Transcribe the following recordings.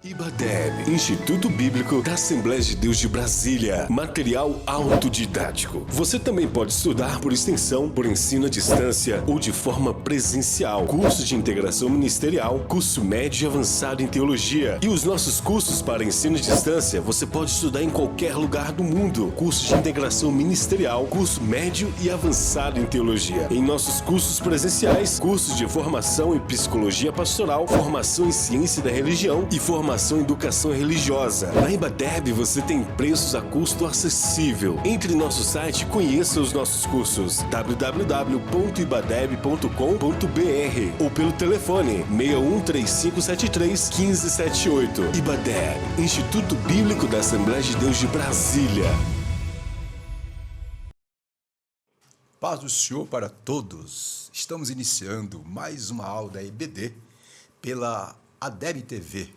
IBADEB, Instituto Bíblico da Assembleia de Deus de Brasília. Material autodidático. Você também pode estudar por extensão, por ensino à distância ou de forma presencial. Curso de integração ministerial, curso médio e avançado em teologia. E os nossos cursos para ensino à distância, você pode estudar em qualquer lugar do mundo. Curso de integração ministerial, curso médio e avançado em teologia. Em nossos cursos presenciais, cursos de formação em psicologia pastoral, formação em ciência da religião e formação em educação religiosa. Na IBADEB você tem preços a custo acessível. Entre em nosso site e conheça os nossos cursos www.ibadeb.com.br ou pelo telefone 613573-1578. IBADEB, Instituto Bíblico da Assembleia de Deus de Brasília. Paz do Senhor para todos. Estamos iniciando mais uma aula da IBD pela ADEB TV,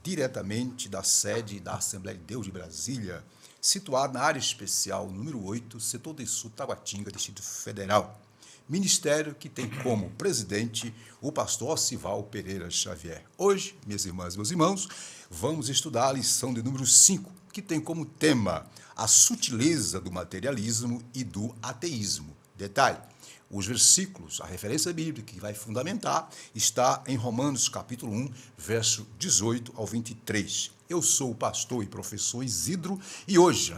diretamente da sede da Assembleia de Deus de Brasília, situada na área especial número 8, setor de sul, Taguatinga, Distrito Federal. Ministério que tem como presidente o pastor Osival Pereira Xavier. Hoje, minhas irmãs e meus irmãos, vamos estudar a lição de número 5, que tem como tema a sutileza do materialismo e do ateísmo. Detalhe: os versículos, a referência bíblica que vai fundamentar, está em Romanos capítulo 1, verso 18 ao 23. Eu sou o pastor e professor Isidro e hoje,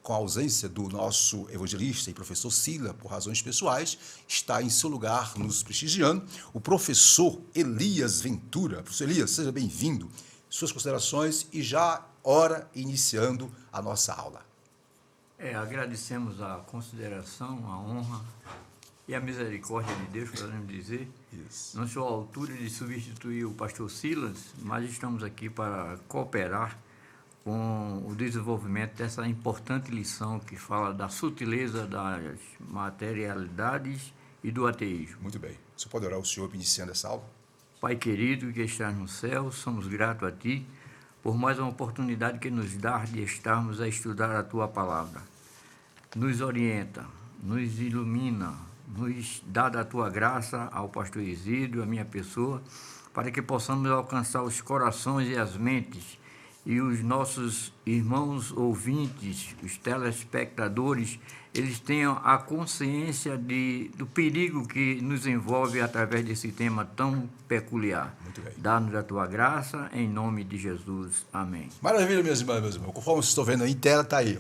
com a ausência do nosso evangelista e professor Sila, por razões pessoais, está em seu lugar nos prestigiando o professor Elias Ventura. Professor Elias, seja bem-vindo. Suas considerações e já, ora, iniciando a nossa aula. Agradecemos a consideração, a honra e a misericórdia de Deus, podemos dizer. Isso. Não sou à altura de substituir o pastor Silas, mas estamos aqui para cooperar com o desenvolvimento dessa importante lição que fala da sutileza das materialidades e do ateísmo. Muito bem. Você pode orar ao Senhor iniciando essa aula? Pai querido que estás no céu, somos gratos a Ti por mais uma oportunidade que nos dá de estarmos a estudar a Tua palavra. Nos orienta, nos ilumina, nos dá da Tua graça ao pastor Isidro, a minha pessoa, para que possamos alcançar os corações e as mentes e os nossos irmãos ouvintes, os telespectadores, eles tenham a consciência do perigo que nos envolve através desse tema tão peculiar. Muito bem. Dá-nos a Tua graça, em nome de Jesus. Amém. Maravilha, minhas irmãs e meus irmãos. Conforme vocês estão vendo aí em tela, está aí,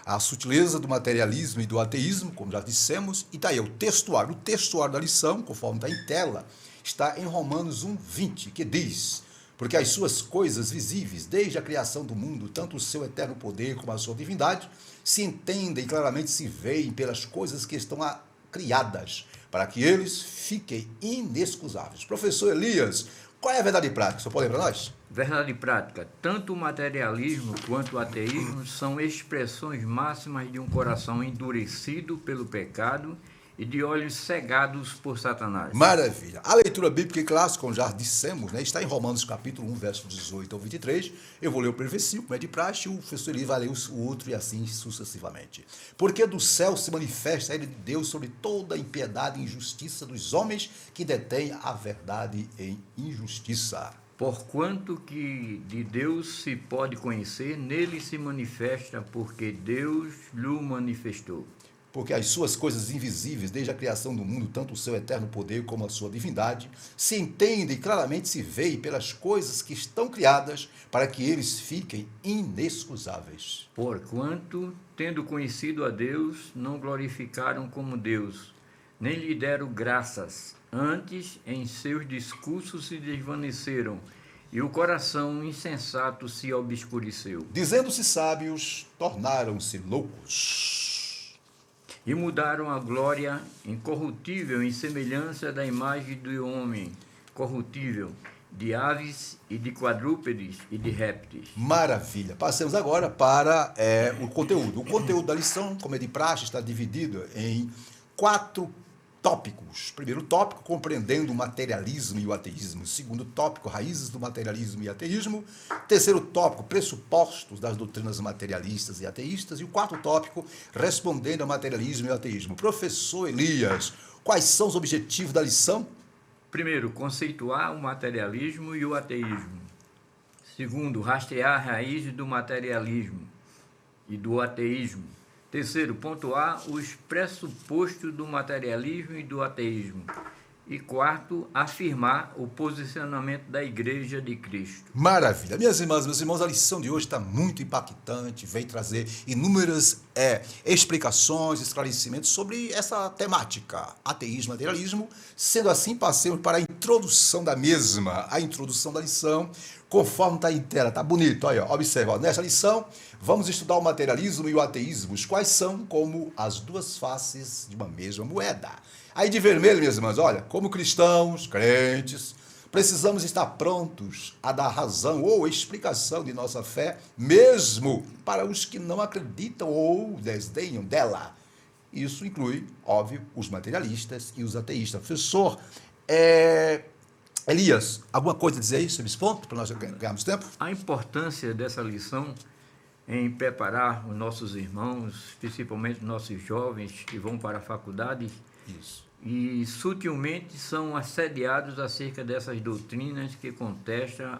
a sutileza do materialismo e do ateísmo, como já dissemos, e está aí o textuário. O textuário da lição, conforme está em tela, está em Romanos 1:20, que diz: porque as suas coisas visíveis, desde a criação do mundo, tanto o seu eterno poder como a sua divindade, se entendem e claramente se veem pelas coisas que estão criadas, para que eles fiquem inexcusáveis. Professor Elias, qual é a verdade prática? Você pode ler para nós? Verdade prática. Tanto o materialismo quanto o ateísmo são expressões máximas de um coração endurecido pelo pecado e de olhos cegados por Satanás. Maravilha. A leitura bíblica clássica, como já dissemos, está em Romanos capítulo 1, verso 18 ao 23. Eu vou ler o primeiro versículo, como é de praxe, e o professor Eli vai ler o outro e assim sucessivamente. Porque do céu se manifesta a ira de Deus sobre toda a impiedade e injustiça dos homens que detêm a verdade em injustiça. Porquanto que de Deus se pode conhecer, nele se manifesta, porque Deus lhe manifestou. Porque as suas coisas invisíveis, desde a criação do mundo, tanto o seu eterno poder como a sua divindade, se entendem e claramente se veem pelas coisas que estão criadas, para que eles fiquem inexcusáveis. Porquanto, tendo conhecido a Deus, não glorificaram como Deus, nem lhe deram graças. Antes, em seus discursos se desvaneceram, e o coração insensato se obscureceu. Dizendo-se sábios, tornaram-se loucos. E mudaram a glória incorruptível em semelhança da imagem do homem corruptível, de aves e de quadrúpedes e de répteis. Maravilha. Passemos agora para o conteúdo. O conteúdo da lição, como é de praxe, está dividido em 4 tópicos. Primeiro tópico, compreendendo o materialismo e o ateísmo. Segundo tópico, raízes do materialismo e ateísmo. Terceiro tópico, pressupostos das doutrinas materialistas e ateístas. E o quarto tópico, respondendo ao materialismo e ao ateísmo. Professor Elias, quais são os objetivos da lição? Primeiro, conceituar o materialismo e o ateísmo. Segundo, rastrear a raiz do materialismo e do ateísmo. Terceiro, pontuar os pressupostos do materialismo e do ateísmo. E quarto, afirmar o posicionamento da Igreja de Cristo. Maravilha. Minhas irmãs, meus irmãos, a lição de hoje está muito impactante, vem trazer inúmeras explicações, esclarecimentos sobre essa temática, ateísmo, materialismo. Sendo assim, passemos para a introdução da mesma, a introdução da lição, conforme está em tela, está bonito. Olha, observa, ó, nessa lição, vamos estudar o materialismo e o ateísmo, quais são como as duas faces de uma mesma moeda. Aí de vermelho, minhas irmãs, olha, como cristãos, crentes, precisamos estar prontos a dar razão ou explicação de nossa fé, mesmo para os que não acreditam ou desdenham dela. Isso inclui, óbvio, os materialistas e os ateístas. Professor, Elias, alguma coisa a dizer aí sobre esse ponto, para nós ganharmos tempo? A importância dessa lição em preparar os nossos irmãos, principalmente nossos jovens que vão para a faculdade, Isso. e sutilmente são assediados acerca dessas doutrinas que contestam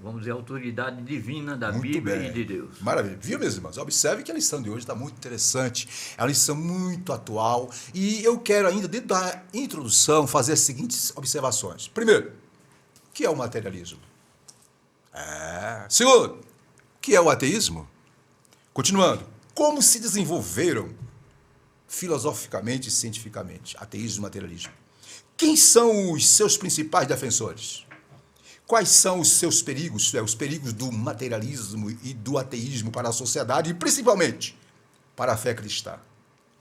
vamos dizer, a autoridade divina da Muito Bíblia bem. e de Deus. Maravilha. Viu, meus irmãos? Observe que a lição de hoje está muito interessante. É uma lição muito atual. E eu quero ainda, dentro da introdução, fazer as seguintes observações. Primeiro, o que é o materialismo? Segundo, o que é o ateísmo? Continuando, como se desenvolveram filosoficamente e cientificamente ateísmo e materialismo? Quem são os seus principais defensores? Quais são os seus perigos, os perigos do materialismo e do ateísmo para a sociedade e principalmente para a fé cristã?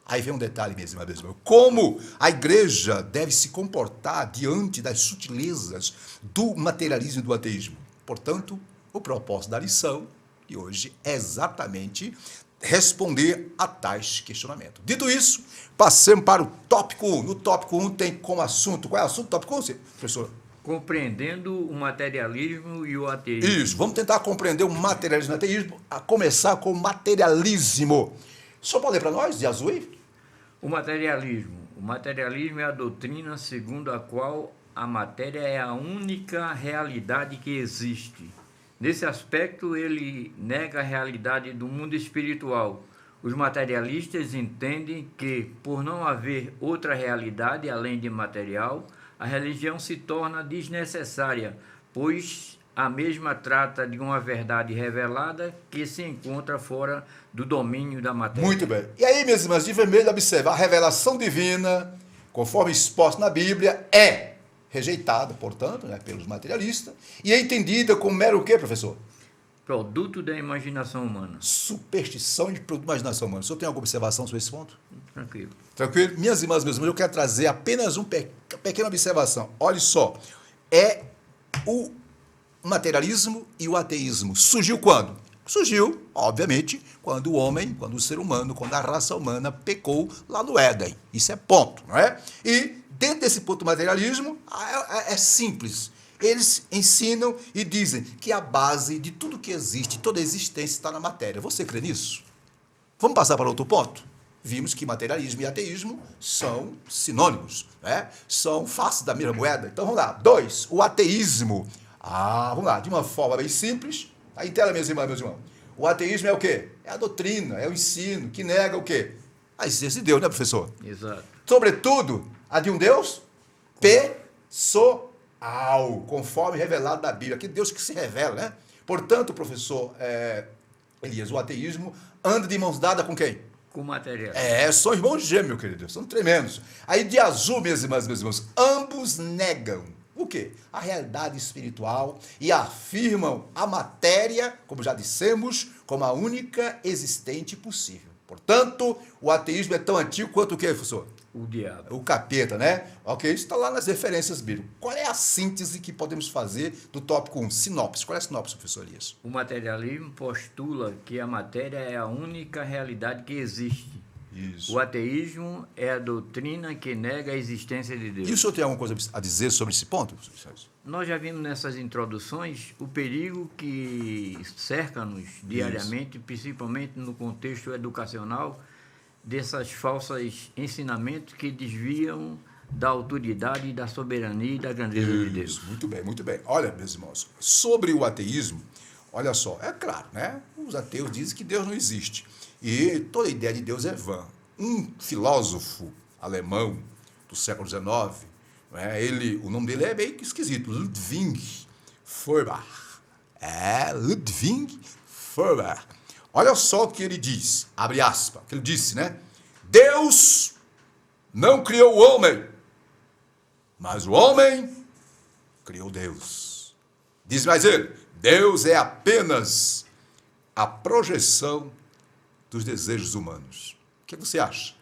Aí vem um detalhe mesmo. Como a igreja deve se comportar diante das sutilezas do materialismo e do ateísmo? Portanto, o propósito da lição de hoje é exatamente responder a tais questionamentos. Dito isso, passemos para o tópico 1. No tópico 1 tem como assunto, qual é o assunto do tópico 1, professor? Compreendendo o materialismo e o ateísmo. Isso, vamos tentar compreender o materialismo e o ateísmo, a começar com o materialismo. Só pode ler para nós, de azul aí? O materialismo é a doutrina segundo a qual a matéria é a única realidade que existe. Nesse aspecto, ele nega a realidade do mundo espiritual. Os materialistas entendem que, por não haver outra realidade além de material, a religião se torna desnecessária, pois a mesma trata de uma verdade revelada que se encontra fora do domínio da matéria. Muito bem. E aí, minhas irmãs, de vermelho, observa, a revelação divina, conforme exposto na Bíblia, é rejeitada, portanto, pelos materialistas, e é entendida como mero o quê, professor? Produto da imaginação humana. Superstição de produto da imaginação humana. O senhor tem alguma observação sobre esse ponto? Tranquilo. Tranquilo? Minhas irmãs, meus irmãos, eu quero trazer apenas uma pequena observação. Olha só, é o materialismo e o ateísmo. Surgiu quando? Surgiu, obviamente, quando o ser humano, quando a raça humana pecou lá no Éden. Isso é ponto, não é? E dentro desse ponto do materialismo, é simples. Eles ensinam e dizem que a base de tudo que existe, toda a existência está na matéria. Você crê nisso? Vamos passar para outro ponto? Vimos que materialismo e ateísmo são sinônimos, né? São faces da mesma moeda. Então vamos lá. 2, o ateísmo. Vamos lá, de uma forma bem simples. Aí em tela, minhas irmãs, meus irmãos. O ateísmo é o quê? É a doutrina, é o ensino que nega o quê? A existência de Deus, né, professor? Exato. Sobretudo, a de um Deus pessoal, conforme revelado da Bíblia. Aquele Deus que se revela, né? Portanto, professor Elias, o ateísmo anda de mãos dadas com quem? Com material. São irmãos gêmeos, meu querido, são tremendos. Aí de azul, minhas irmãs, meus irmãos, ambos negam o quê? A realidade espiritual e afirmam a matéria, como já dissemos, como a única existente possível. Portanto, o ateísmo é tão antigo quanto o quê, professor? O diabo. O capeta, né? Ok, isso está lá nas referências bíblicas. Qual é a síntese que podemos fazer do tópico 1? Sinopse. Qual é a sinopse, professor Elias? O materialismo postula que a matéria é a única realidade que existe. Isso. O ateísmo é a doutrina que nega a existência de Deus. E o senhor tem alguma coisa a dizer sobre esse ponto? Nós já vimos nessas introduções o perigo que cerca-nos diariamente, principalmente no contexto educacional, dessas falsas ensinamentos que desviam da autoridade e da soberania e da grandeza de Deus. Isso, muito bem, muito bem. Olha, meus irmãos, sobre o ateísmo, olha só, é claro, né? Os ateus dizem que Deus não existe. E toda a ideia de Deus é vã. Um filósofo alemão do século XIX, né? O nome dele é meio que esquisito, Ludwig Feuerbach. Ludwig Feuerbach. Olha só o que ele diz, abre aspas, que ele disse, né? Deus não criou o homem, mas o homem criou Deus. Diz mais ele, Deus é apenas a projeção dos desejos humanos. O que você acha?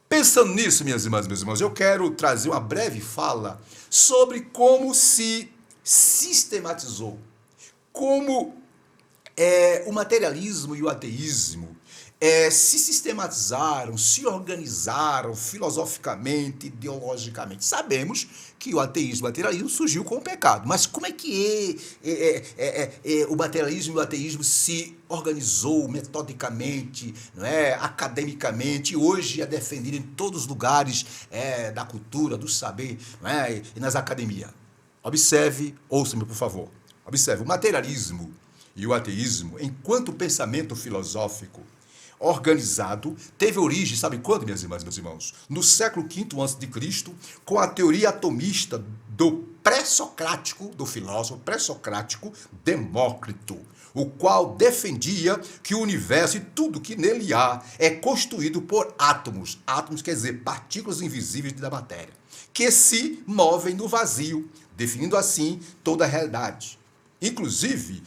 Pensando nisso, minhas irmãs e meus irmãos, eu quero trazer uma breve fala sobre como se sistematizou, como o materialismo e o ateísmo se sistematizaram, se organizaram filosoficamente, ideologicamente. Sabemos que o ateísmo e o materialismo surgiu com o pecado, mas como é que o materialismo e o ateísmo se organizou metodicamente, não é, academicamente, e hoje é defendido em todos os lugares da cultura, do saber, não é, e nas academias? Observe, ouça-me por favor, observe, o materialismo e o ateísmo, enquanto pensamento filosófico organizado, teve origem, sabe quando, minhas irmãs e meus irmãos? No século V a.C., com a teoria atomista do filósofo pré-socrático Demócrito, o qual defendia que o universo e tudo que nele há é constituído por átomos. Átomos quer dizer partículas invisíveis da matéria, que se movem no vazio, definindo assim toda a realidade. Inclusive,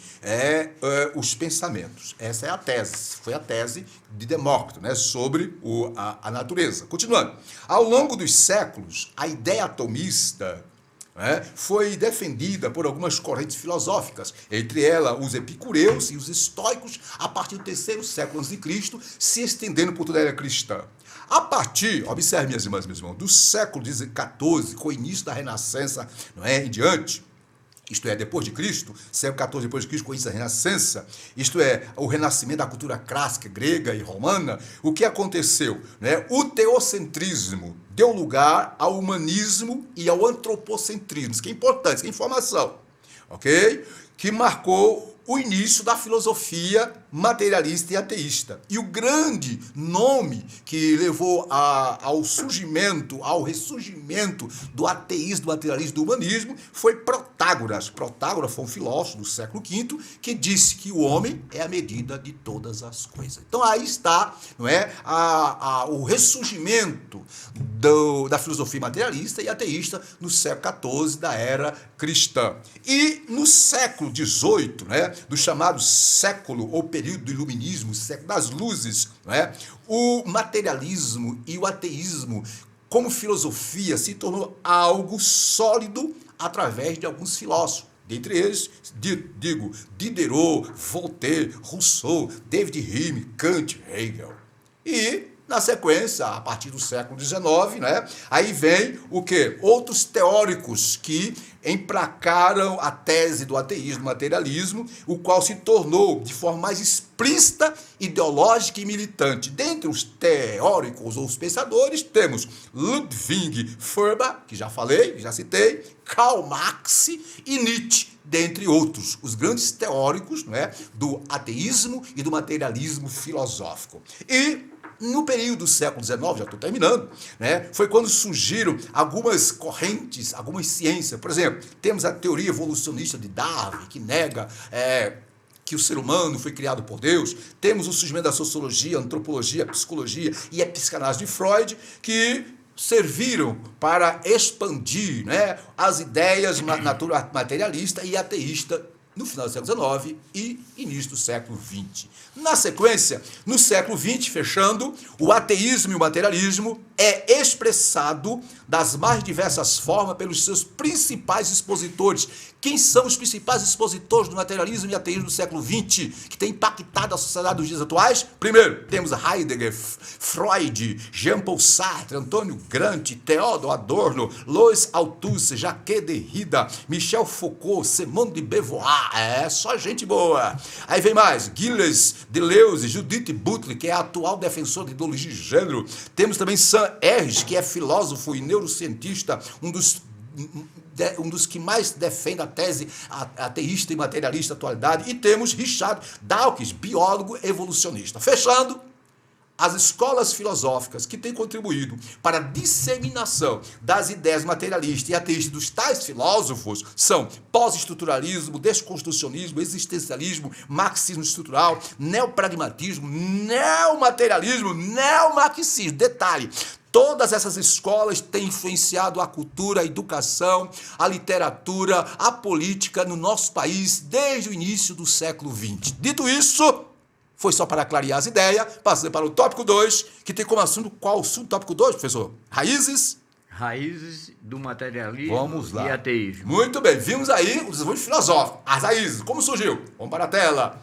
os pensamentos. Essa é a tese, foi a tese de Demócrito, né, sobre a natureza. Continuando, ao longo dos séculos, a ideia atomista foi defendida por algumas correntes filosóficas, entre elas os epicureus e os estoicos, a partir do terceiro século a.C., se estendendo por toda a era cristã. A partir, observe, minhas irmãs e meus irmãos, do século XIV, com o início da Renascença, não é, em diante, isto é, depois de Cristo, século XIV depois de Cristo, com isso a Renascença, isto é, o renascimento da cultura clássica, grega e romana, o que aconteceu? Né? O teocentrismo deu lugar ao humanismo e ao antropocentrismo, isso que é importante, isso que é informação, ok? Que marcou o início da filosofia materialista e ateísta. E o grande nome que levou ao surgimento, ao ressurgimento do ateísmo, do materialismo, do humanismo, foi Protágoras. Protágoras foi um filósofo do século V que disse que o homem é a medida de todas as coisas. Então aí está, não é, o ressurgimento da filosofia materialista e ateísta no século XIV da era cristã. E no século XVIII, né, do chamado século ou período do iluminismo, século das luzes, né, o materialismo e o ateísmo como filosofia se tornou algo sólido através de alguns filósofos. Dentre eles, digo, Diderot, Voltaire, Rousseau, David Hume, Kant, Hegel. E, na sequência, a partir do século XIX, né, aí vem o quê? Outros teóricos que emplacaram a tese do ateísmo, materialismo, o qual se tornou, de forma mais explícita, ideológica e militante. Dentre os teóricos ou os pensadores, temos Ludwig Feuerbach, que já falei, já citei, Karl Marx e Nietzsche, dentre outros, os grandes teóricos, né, do ateísmo e do materialismo filosófico. E no período do século XIX, já estou terminando, né, foi quando surgiram algumas correntes, algumas ciências. Por exemplo, temos a teoria evolucionista de Darwin, que nega que o ser humano foi criado por Deus. Temos o surgimento da sociologia, antropologia, psicologia e a psicanálise de Freud, que serviram para expandir, né, as ideias materialista e ateísta no final do século XIX e início do século XX. Na sequência, no século XX, fechando, o ateísmo e o materialismo é expressado das mais diversas formas pelos seus principais expositores. Quem são os principais expositores do materialismo e ateísmo do século XX, que tem impactado a sociedade dos dias atuais? Primeiro, temos Heidegger, Freud, Jean-Paul Sartre, Antônio Gramsci, Theodor Adorno, Louis Althusser, Jacques Derrida, Michel Foucault, Simone de Beauvoir. Só gente boa. Aí vem mais, Gilles Deleuze, Judith Butler, que é a atual defensora de ideologia de gênero. Temos também William Herge, que é filósofo e neurocientista, um dos que mais defende a tese ateísta e materialista da atualidade. E temos Richard Dawkins, biólogo evolucionista. Fechando, as escolas filosóficas que têm contribuído para a disseminação das ideias materialistas e ateístas dos tais filósofos são pós-estruturalismo, desconstrucionismo, existencialismo, marxismo estrutural, neopragmatismo, neomaterialismo, neomarxismo. Detalhe, todas essas escolas têm influenciado a cultura, a educação, a literatura, a política no nosso país desde o início do século XX. Dito isso, foi só para clarear as ideias, passando para o tópico 2, que tem como assunto, qual o assunto tópico 2, professor? Raízes do materialismo. Vamos lá. E ateísmo. Muito bem, vimos aí o desenvolvimento filosófico, as raízes, como surgiu? Vamos para a tela.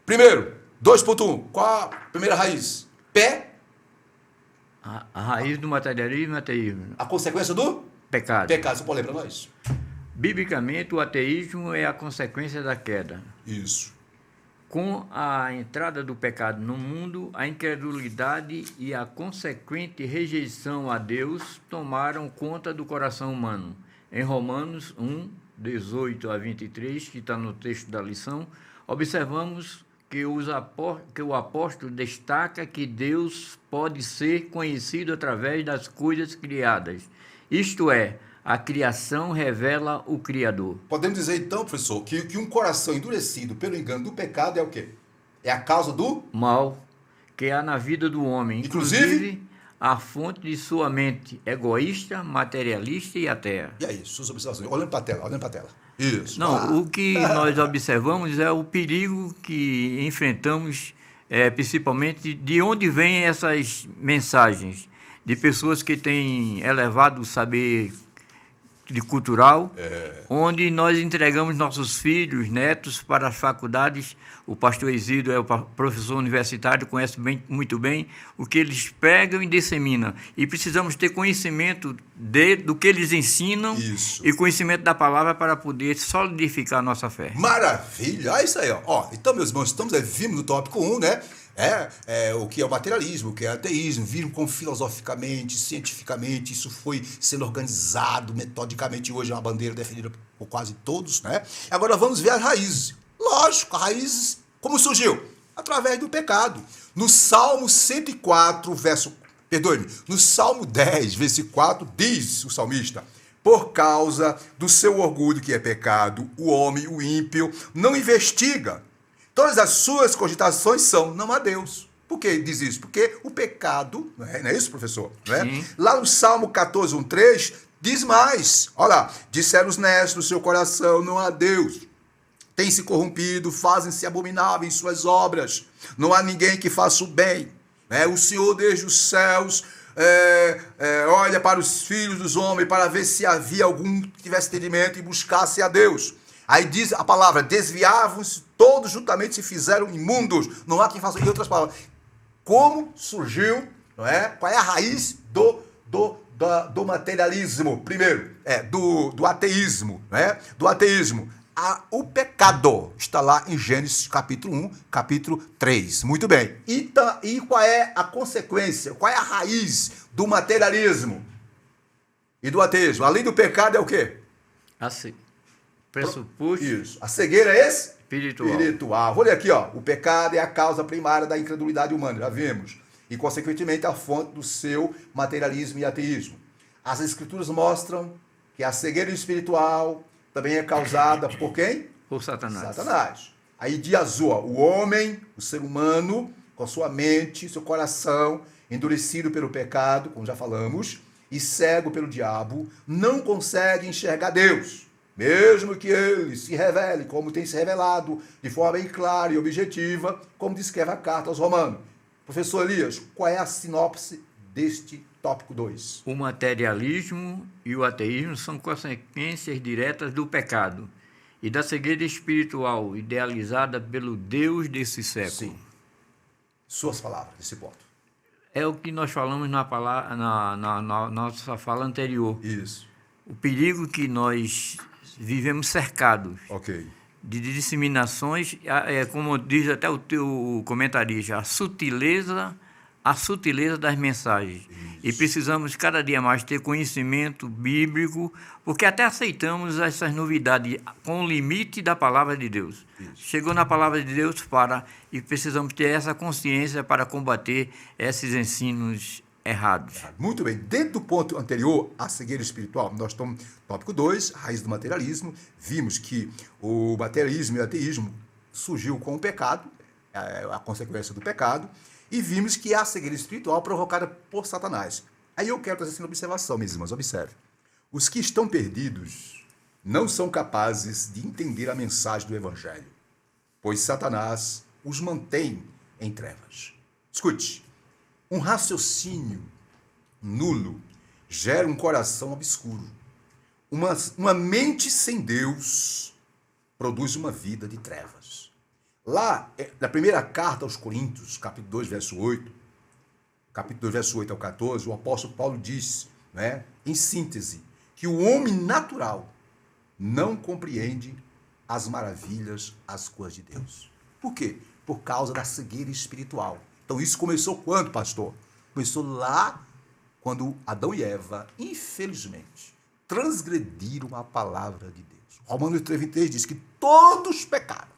Primeiro, 2.1, qual a primeira raiz? Pé. A raiz do materialismo e ateísmo. A consequência do? Pecado. Pecado, você pode ler para nós? Biblicamente, o ateísmo é a consequência da queda. Isso. Com a entrada do pecado no mundo, a incredulidade e a consequente rejeição a Deus tomaram conta do coração humano. Em Romanos 1, 18 a 23, que está no texto da lição, observamos que o apóstolo destaca que Deus pode ser conhecido através das coisas criadas. Isto é, a criação revela o Criador. Podemos dizer, então, professor, que um coração endurecido pelo engano do pecado é o quê? É a causa do mal que há na vida do homem. Inclusive a fonte de sua mente egoísta, materialista e ateia. E aí, suas observações? Olhando para a tela, Isso. Não, o que nós observamos é o perigo que enfrentamos, principalmente de onde vêm essas mensagens de pessoas que têm elevado o saber cultural, onde nós entregamos nossos filhos, netos para as faculdades. O pastor Isidro é o professor universitário, conhece muito bem o que eles pregam e disseminam. E precisamos ter conhecimento do que eles ensinam. Isso. E conhecimento da palavra para poder solidificar a nossa fé. Maravilha! É isso aí, ó. Então, meus irmãos, vimos no tópico 1, né? O que é o materialismo, o que é o ateísmo, viram como filosoficamente, cientificamente, isso foi sendo organizado metodicamente. Hoje é uma bandeira defendida por quase todos, né? Agora vamos ver as raízes. Lógico, as raízes, como surgiu? Através do pecado. No Salmo 104, no Salmo 10, versículo 4, diz o salmista: por causa do seu orgulho, que é pecado, o homem, o ímpio, não investiga. Todas as suas cogitações são não há Deus. Por que diz isso? Porque o pecado, não é isso, professor? Não é? Lá no Salmo 14, 1:3, diz mais. Olha lá, disseram os nestos no seu coração, não há Deus. Têm-se corrompido, fazem-se abomináveis em suas obras. Não há ninguém que faça o bem. O Senhor desde os céus olha para os filhos dos homens para ver se havia algum que tivesse entendimento e buscasse a Deus. Aí diz a palavra, desviavam-se, todos juntamente se fizeram imundos. Não há quem faça. Em outras palavras, como surgiu, não é? Qual é a raiz do materialismo? Primeiro, do ateísmo, não é? Do ateísmo. O pecado está lá em Gênesis capítulo 1, capítulo 3. Muito bem. E qual é a consequência? Qual é a raiz do materialismo e do ateísmo? Além do pecado é o quê? Pressuposto. Isso. A cegueira é espiritual. Vou ler aqui, ó. O pecado é a causa primária da incredulidade humana, já vimos. E, consequentemente, a fonte do seu materialismo e ateísmo. As escrituras mostram que a cegueira espiritual também é causada por quem? Por Satanás. Aí de azul, ó, o homem, o ser humano, com sua mente, seu coração, endurecido pelo pecado, como já falamos, e cego pelo diabo, não consegue enxergar Deus. Mesmo que ele se revele, como tem se revelado, de forma bem clara e objetiva, como descreve a carta aos Romanos. Professor Elias, qual é a sinopse deste tópico 2? O materialismo e o ateísmo são consequências diretas do pecado e da cegueira espiritual idealizada pelo Deus desse século. Sim. Suas palavras, esse ponto. É o que nós falamos na nossa fala anterior. Isso. O perigo que nós vivemos cercados de disseminações, como diz até o teu comentarista, a sutileza, a sutileza das mensagens. E precisamos cada dia mais ter conhecimento bíblico, porque até aceitamos essas novidades com o limite da palavra de Deus. Chegou na palavra de Deus e precisamos ter essa consciência para combater esses ensinos errados. Muito bem. Dentro do ponto anterior, a cegueira espiritual, nós estamos no tópico 2, raiz do materialismo. Vimos que o materialismo e o ateísmo surgiu com o pecado, a consequência do pecado, e vimos que a cegueira espiritual provocada por Satanás. Aí eu quero trazer essa observação, meus irmãos, observe. Os que estão perdidos não são capazes de entender a mensagem do Evangelho, pois Satanás os mantém em trevas. Escute, um raciocínio nulo gera um coração obscuro. Uma mente sem Deus produz uma vida de trevas. Lá, na primeira carta aos Coríntios, capítulo 2, verso 8, capítulo 2, verso 8 ao 14, o apóstolo Paulo diz, né, em síntese, que o homem natural não compreende as maravilhas, as coisas de Deus. Por quê? Por causa da cegueira espiritual. Então isso começou quando, pastor? Começou lá quando Adão e Eva, infelizmente, transgrediram a palavra de Deus. Romanos 3:23 diz que todos pecaram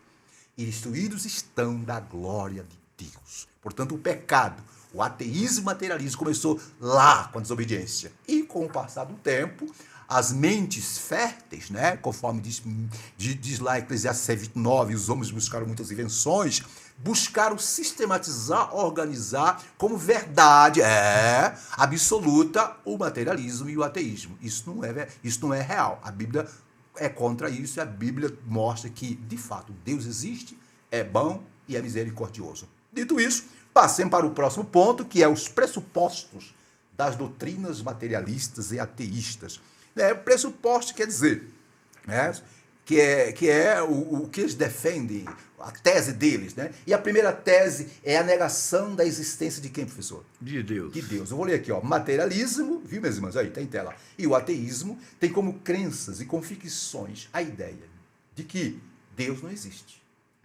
e destruídos estão da glória de Deus. Portanto, o pecado, o ateísmo e o materialismo começou lá com a desobediência. E com o passar do tempo, as mentes férteis, né, conforme diz lá Eclesiastes 6:29, os homens buscaram muitas invenções, buscaram sistematizar, organizar como verdade absoluta o materialismo e o ateísmo. Isso não é real. A Bíblia é contra isso e a Bíblia mostra que, de fato, Deus existe, é bom e é misericordioso. Dito isso, passemos para o próximo ponto, que é os pressupostos das doutrinas materialistas e ateístas. Pressuposto quer dizer, né, que é o que eles defendem, a tese deles, né? E a primeira tese é a negação da existência de quem, professor? De Deus. De Deus. Eu vou ler aqui, ó. Materialismo, viu, meus irmãos? Aí, tá em tela. E o ateísmo tem como crenças e convicções a ideia de que Deus não existe.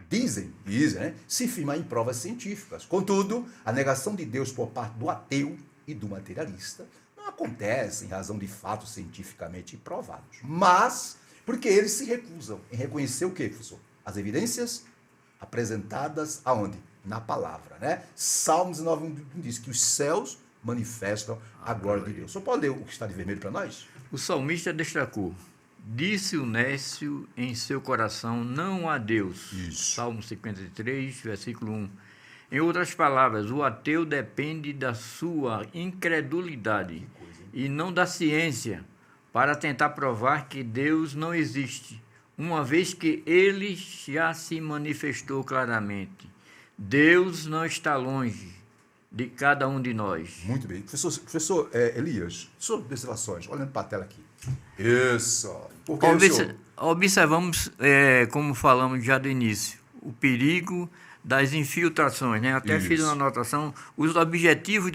Dizem, né? Se firmar em provas científicas. Contudo, a negação de Deus por parte do ateu e do materialista não acontece em razão de fatos cientificamente provados. Mas, porque eles se recusam em reconhecer o quê, professor? As evidências apresentadas aonde? Na palavra, né? Salmos 19:1 diz que os céus manifestam a glória de Deus. Só pode ler o que está de vermelho para nós? O salmista destacou: disse o nécio em seu coração, não há Deus. Isso. Salmo 53, versículo 1. Em outras palavras, o ateu depende da sua incredulidade e não da ciência para tentar provar que Deus não existe, uma vez que ele já se manifestou claramente. Deus não está longe de cada um de nós. Muito bem. Professor Elias, suas observações, olhando para a tela aqui. Isso. Porque Observamos, como falamos já do início, o perigo das infiltrações, né? Até fiz uma anotação, os objetivos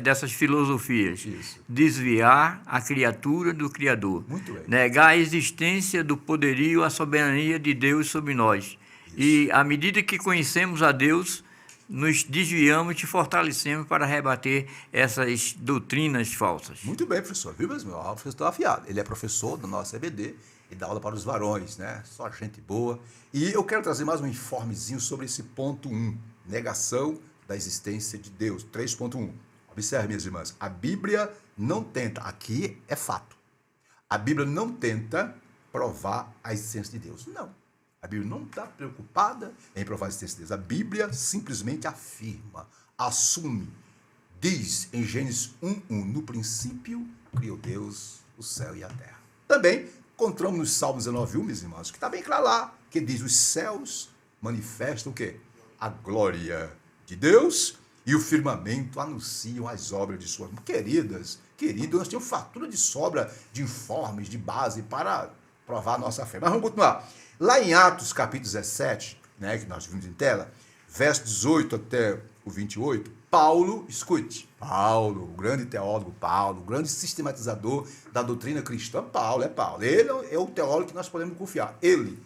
dessas filosofias. Isso. Desviar a criatura do Criador. Muito bem. Negar a existência do poderio, a soberania de Deus sobre nós. Isso. E, à medida que conhecemos a Deus, nos desviamos e fortalecemos para rebater essas doutrinas falsas. Muito bem, professor. Viu mesmo? O professor está afiado. Ele é professor do nosso EBD e dá aula para os varões, né? Só gente boa. E eu quero trazer mais um informezinho sobre esse ponto 1, negação da existência de Deus, 3.1. Observe, minhas irmãs, a Bíblia não tenta, aqui é fato, a Bíblia não tenta provar a existência de Deus. Não. A Bíblia não está preocupada em provar a existência de Deus. A Bíblia simplesmente afirma, assume, diz em Gênesis 1:1, no princípio criou Deus o céu e a terra. Também encontramos nos Salmos 19:1, meus irmãos, que está bem claro lá, que diz, os céus manifestam o quê? A glória de Deus e o firmamento anunciam as obras de suas mãos. Queridos, nós temos fartura de sobra de informes, de base para provar a nossa fé. Mas vamos continuar. Lá em Atos, capítulo 17, né, que nós vimos em tela, verso 18 até o 28, Paulo, escute, Paulo, o grande teólogo Paulo, o grande sistematizador da doutrina cristã, Paulo. Ele é o teólogo que nós podemos confiar. Ele,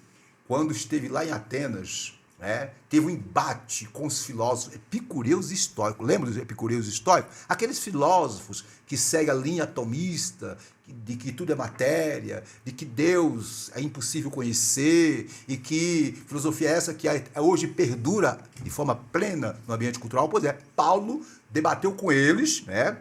quando esteve lá em Atenas, né? Teve um embate com os filósofos epicureus e estoicos. Lembra dos epicureus e estoicos? Aqueles filósofos que seguem a linha atomista, de que tudo é matéria, de que Deus é impossível conhecer e que filosofia é essa que hoje perdura de forma plena no ambiente cultural. Pois é, Paulo debateu com eles, né?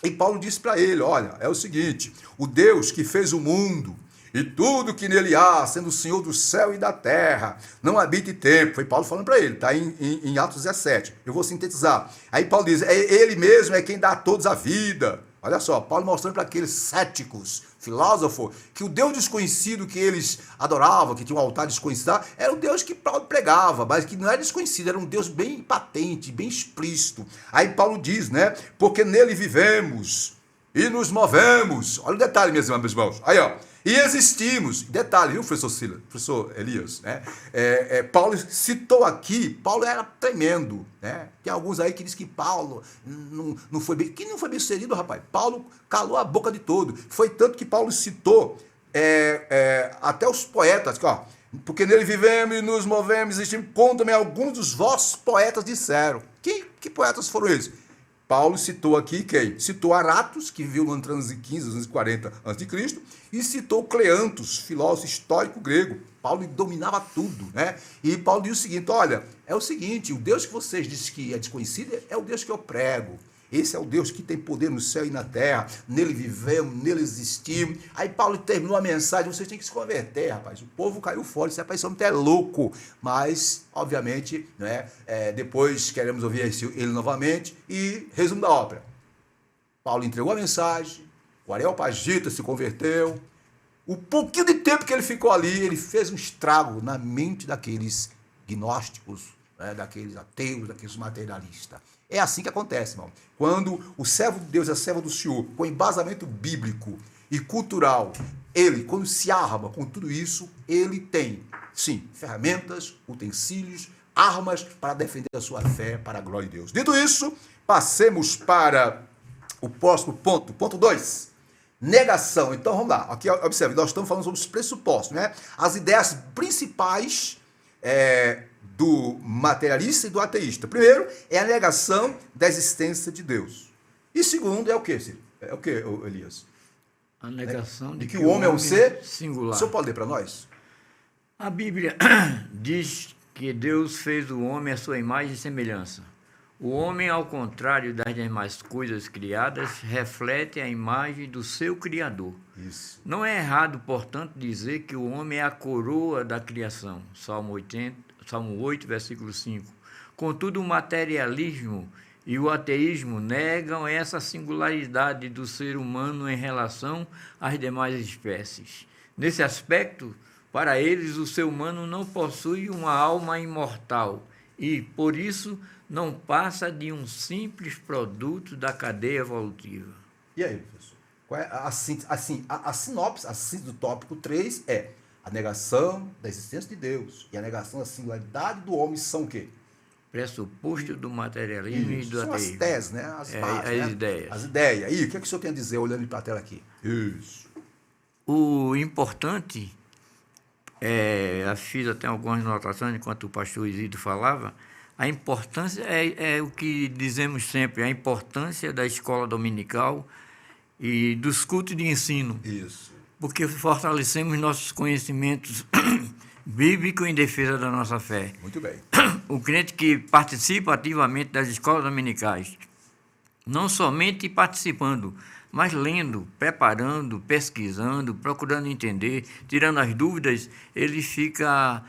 E Paulo disse para ele, olha, é o seguinte, o Deus que fez o mundo e tudo que nele há, sendo o Senhor do céu e da terra, não habite tempo. Foi Paulo falando para ele, está em Atos 17. Eu vou sintetizar. Aí Paulo diz, ele mesmo é quem dá a todos a vida. Olha só, Paulo mostrando para aqueles céticos, filósofos, que o Deus desconhecido que eles adoravam, que tinha um altar desconhecido, era o Deus que Paulo pregava, mas que não era desconhecido, era um Deus bem patente, bem explícito. Aí Paulo diz, né, porque nele vivemos e nos movemos. Olha o detalhe, meus irmãos. Aí, ó. E existimos. Detalhe, viu, professor Elias? Né? Paulo citou aqui, Paulo era tremendo. Né? Tem alguns aí que dizem que Paulo não foi bem. Quem não foi bem sucedido, rapaz? Paulo calou a boca de todo. Foi tanto que Paulo citou até os poetas, ó, porque nele vivemos e nos movemos, existimos, como também alguns dos vossos poetas disseram. Que poetas foram eles? Paulo citou aqui quem? Citou Aratus, que viveu no ano 315, 240 a.C., e citou Cleantus, filósofo histórico grego. Paulo dominava tudo, né? E Paulo diz o seguinte, olha, é o seguinte, o Deus que vocês dizem que é desconhecido é o Deus que eu prego. Esse é o Deus que tem poder no céu e na terra, nele vivemos, nele existimos. Aí Paulo terminou a mensagem, vocês têm que se converter, rapaz. O povo caiu fora, isso rapaz, esse homem é louco. Mas, obviamente, né, depois queremos ouvir ele novamente. E resumo da ópera. Paulo entregou a mensagem, o Areopagita se converteu. O pouquinho de tempo que ele ficou ali, ele fez um estrago na mente daqueles gnósticos, né, daqueles ateus, daqueles materialistas. É assim que acontece, irmão. Quando o servo de Deus é servo do Senhor, com embasamento bíblico e cultural, ele, quando se arma com tudo isso, ele tem, sim, ferramentas, utensílios, armas para defender a sua fé para a glória de Deus. Dito isso, passemos para o próximo ponto. Ponto 2. Negação. Então, vamos lá. Aqui, observe, nós estamos falando sobre os pressupostos, né? As ideias principais do materialista e do ateísta. Primeiro, é a negação da existência de Deus. E segundo, é o quê, Ciro? É o quê, Elias? A negação de que o homem é um ser singular. O senhor pode ler para nós? A Bíblia diz que Deus fez o homem à sua imagem e semelhança. O homem, ao contrário das demais coisas criadas, reflete a imagem do seu Criador. Isso. Não é errado, portanto, dizer que o homem é a coroa da criação. Salmo 8, versículo 5. Contudo, o materialismo e o ateísmo negam essa singularidade do ser humano em relação às demais espécies. Nesse aspecto, para eles, o ser humano não possui uma alma imortal e, por isso, não passa de um simples produto da cadeia evolutiva. E aí, professor? Qual é a sinopse, a síntese do tópico 3 é a negação da existência de Deus e a negação da singularidade do homem são o quê? Pressuposto do materialismo e do são ateísmo. As teses, né? As bases, as né? ideias. As ideias. E o que é que o senhor tem a dizer olhando para a tela aqui? Isso. O importante, eu fiz até algumas anotações enquanto o pastor Isidro falava, a importância é o que dizemos sempre, a importância da escola dominical e dos cultos de ensino. Isso. Porque fortalecemos nossos conhecimentos bíblicos em defesa da nossa fé. Muito bem. O crente que participa ativamente das escolas dominicais, não somente participando, mas lendo, preparando, pesquisando, procurando entender, tirando as dúvidas, ele fica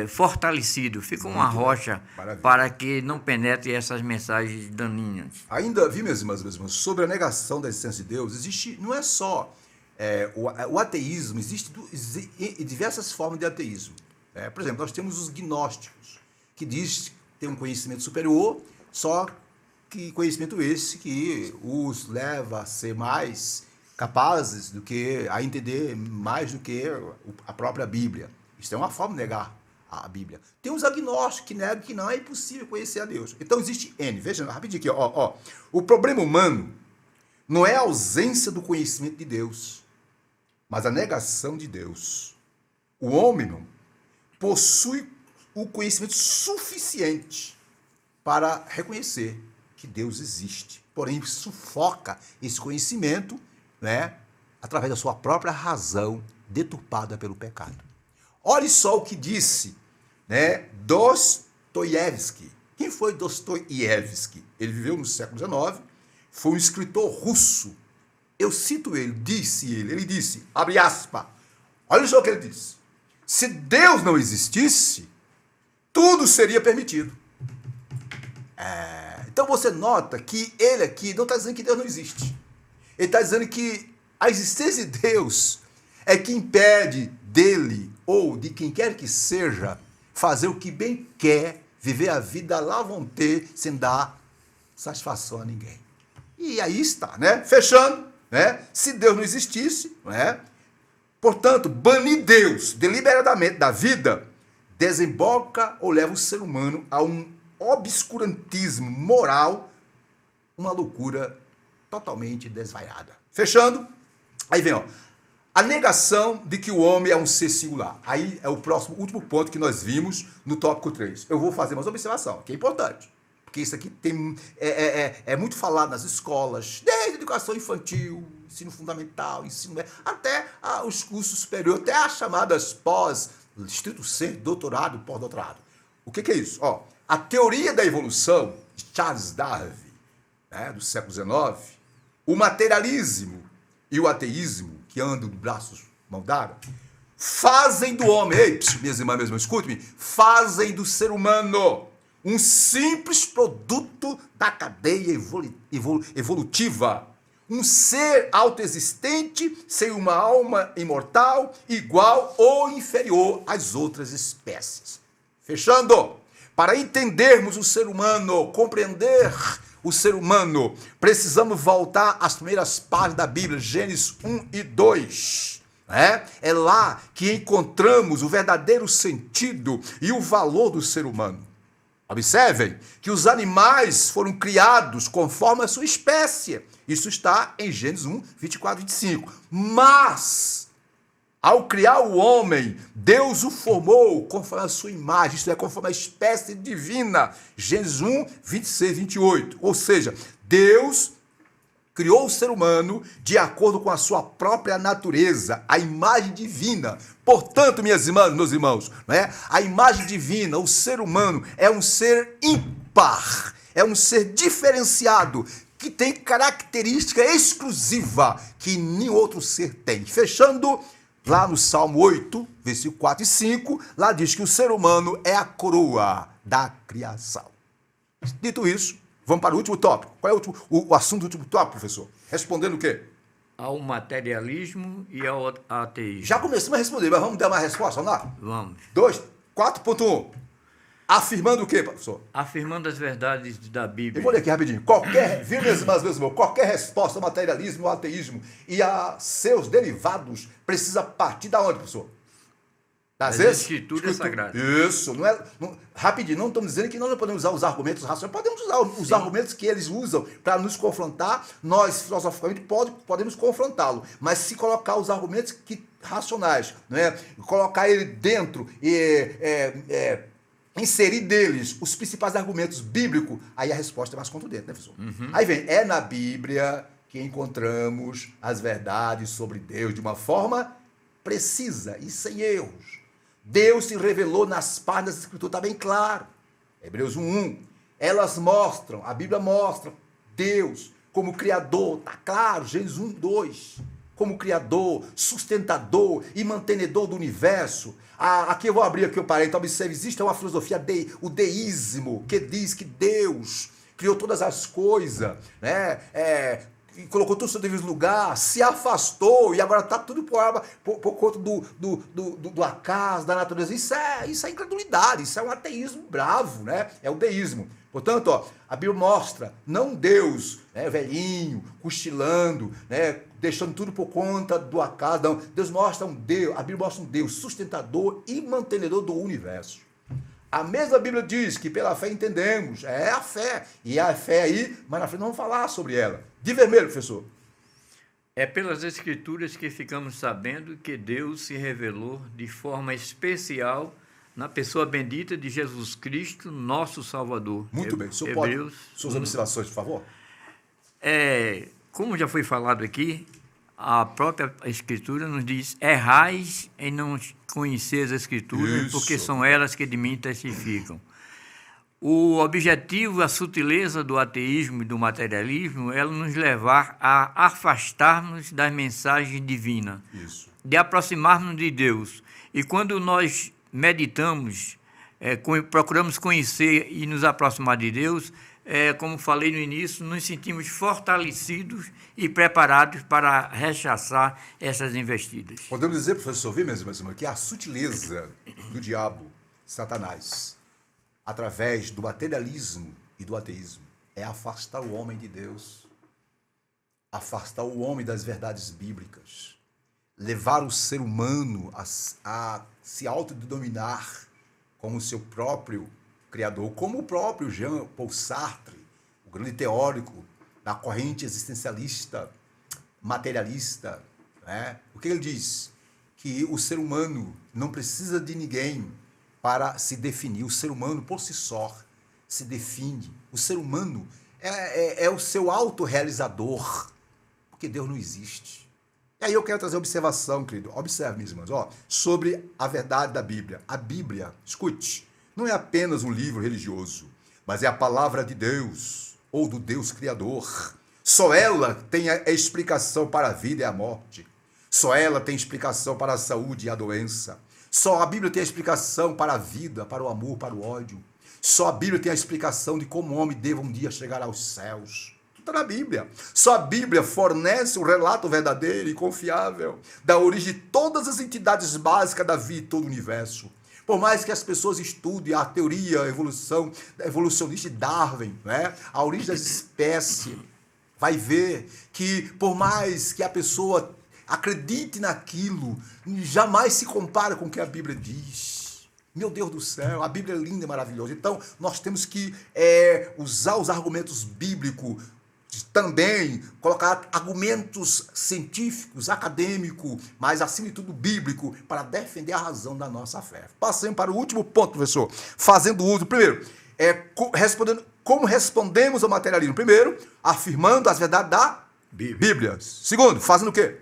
fortalecido, fica uma rocha para que não penetre essas mensagens daninhas. Ainda vi, meus irmãos, sobre a negação da existência de Deus, existe, não é só o ateísmo, existe diversas formas de ateísmo. Por exemplo, nós temos os gnósticos, que diz ter um conhecimento superior, só que conhecimento esse que os leva a ser mais capazes do que a entender mais do que a própria Bíblia. Isso é uma forma de negar a Bíblia. Tem os agnósticos que negam que não é impossível conhecer a Deus. Então existe N. Veja rapidinho aqui, ó. O problema humano não é a ausência do conhecimento de Deus, mas a negação de Deus. O homem não possui o conhecimento suficiente para reconhecer que Deus existe. Porém, sufoca esse conhecimento, né, através da sua própria razão deturpada pelo pecado. Olhe só o que disse, né, Dostoiévski. Quem foi Dostoiévski? Ele viveu no século XIX, foi um escritor russo. Eu cito ele disse, abre aspas, olha só o que ele disse: se Deus não existisse, tudo seria permitido. Então você nota que ele aqui não está dizendo que Deus não existe. Ele está dizendo que a existência de Deus é que impede dele, ou de quem quer que seja, fazer o que bem quer, viver a vida lá vão ter, sem dar satisfação a ninguém. E aí está, né? Fechando, né? Se Deus não existisse, né? Portanto, banir Deus deliberadamente da vida desemboca ou leva o ser humano a um obscurantismo moral, uma loucura totalmente desvairada. Fechando, aí vem, ó, a negação de que o homem é um ser singular. Aí é o último ponto que nós vimos no tópico 3. Eu vou fazer mais uma observação, que é importante, porque isso aqui é muito falado nas escolas, desde a educação infantil, ensino fundamental, ensino médio, até os cursos superiores, até as chamadas pós, estrito senso, doutorado, pós-doutorado. O que é isso? Ó, a teoria da evolução de Charles Darwin, né, do século XIX, o materialismo e o ateísmo, que andam de braços mão dada, fazem do homem, ei, minhas irmãs, mesmo, escute-me, fazem do ser humano um simples produto da cadeia evolutiva, um ser autoexistente, sem uma alma imortal, igual ou inferior às outras espécies. Fechando, para entendermos o ser humano, compreender o ser humano, precisamos voltar às primeiras páginas da Bíblia, Gênesis 1 e 2. É lá que encontramos o verdadeiro sentido e o valor do ser humano. Observem que os animais foram criados conforme a sua espécie. Isso está em Gênesis 1, 24 e 25. Mas, ao criar o homem, Deus o formou conforme a sua imagem, isto é, conforme a espécie divina. Gênesis 1, 26 e 28. Ou seja, Deus criou o ser humano de acordo com a sua própria natureza, a imagem divina. Portanto, minhas irmãs, meus irmãos, a imagem divina, o ser humano, é um ser ímpar, é um ser diferenciado, que tem característica exclusiva que nenhum outro ser tem. Fechando, lá no Salmo 8, versículo 4 e 5, lá diz que o ser humano é a coroa da criação. Dito isso, vamos para o último tópico. Qual é o assunto do último tópico, professor? Respondendo o quê? Ao materialismo e ao ateísmo. Já começamos a responder, mas vamos dar uma resposta, vamos lá? Vamos. 4.1. Afirmando o quê, professor? Afirmando as verdades da Bíblia. Eu vou ler aqui rapidinho. Qualquer resposta ao materialismo, ao ateísmo e a seus derivados precisa partir da onde, professor? Das Escrituras Sagradas. Isso. Rapidinho, não estamos dizendo que nós não podemos usar os argumentos racionais. Podemos usar os argumentos que eles usam para nos confrontar. Nós, filosoficamente, podemos confrontá-lo. Mas se colocar os argumentos racionais, colocar ele dentro e inserir deles os principais argumentos bíblicos, aí a resposta é mais contundente, né, professor? Uhum. Aí vem, é na Bíblia que encontramos as verdades sobre Deus de uma forma precisa e sem erros. Deus se revelou nas páginas da Escritura, está bem claro. Hebreus 1:1. Elas mostram, a Bíblia mostra Deus como Criador, está claro, Gênesis 1:2. Como Criador, sustentador e mantenedor do universo. Aqui eu vou abrir aqui o parênteses, observe, existe uma filosofia, o deísmo, que diz que Deus criou todas as coisas, colocou tudo no seu devido lugar, se afastou e agora está tudo por conta do acaso, da natureza. Isso é incredulidade, isso é um ateísmo bravo, é o deísmo. Portanto, a Bíblia mostra, não Deus velhinho, cochilando, deixando tudo por conta do acaso, não. Deus mostra a Bíblia mostra um Deus sustentador e mantenedor do universo. A mesma Bíblia diz que pela fé entendemos, é a fé, e a fé aí, mas na frente não vamos falar sobre ela. De vermelho, professor. É pelas Escrituras que ficamos sabendo que Deus se revelou de forma especial na pessoa bendita de Jesus Cristo, nosso Salvador. Muito bem. O senhor Hebreus, pode... Suas observações, por favor? Como já foi falado aqui, a própria Escritura nos diz: errais em não conhecer as Escrituras, Isso. porque são elas que de mim testificam. O objetivo, a sutileza do ateísmo e do materialismo é nos levar a afastarmos da mensagem divina, Isso. de aproximarmos de Deus. E quando nós meditamos, procuramos conhecer e nos aproximar de Deus, como falei no início, nos sentimos fortalecidos e preparados para rechaçar essas investidas. Podemos dizer, professor, viu mesmo, que a sutileza do diabo, Satanás, através do materialismo e do ateísmo, é afastar o homem de Deus, afastar o homem das verdades bíblicas, levar o ser humano a se autodenominar como seu próprio criador, como o próprio Jean-Paul Sartre, o grande teórico da corrente existencialista, materialista, né? O que ele diz? Que o ser humano não precisa de ninguém para se definir. O ser humano, por si só, se define. O ser humano é o seu autorrealizador, porque Deus não existe. E aí eu quero trazer observação, querido. Observe, minhas irmãs, sobre a verdade da Bíblia. A Bíblia, escute, não é apenas um livro religioso, mas é a palavra de Deus, ou do Deus Criador. Só ela tem a explicação para a vida e a morte. Só ela tem explicação para a saúde e a doença. Só a Bíblia tem a explicação para a vida, para o amor, para o ódio. Só a Bíblia tem a explicação de como o homem deve um dia chegar aos céus. Tudo está na Bíblia. Só a Bíblia fornece um relato verdadeiro e confiável da origem de todas as entidades básicas da vida e todo o universo. Por mais que as pessoas estudem a teoria evolucionista de Darwin, né? A origem das espécies, vai ver que por mais que a pessoa acredite naquilo, jamais se compara com o que a Bíblia diz. Meu Deus do céu, a Bíblia é linda e maravilhosa. Então, nós temos que usar os argumentos bíblicos, também colocar argumentos científicos, acadêmicos, mas acima de tudo bíblico, para defender a razão da nossa fé. Passemos para o último ponto, professor. Fazendo uso, primeiro, como respondemos ao materialismo? Primeiro, afirmando as verdades da Bíblia. Segundo, fazendo o quê?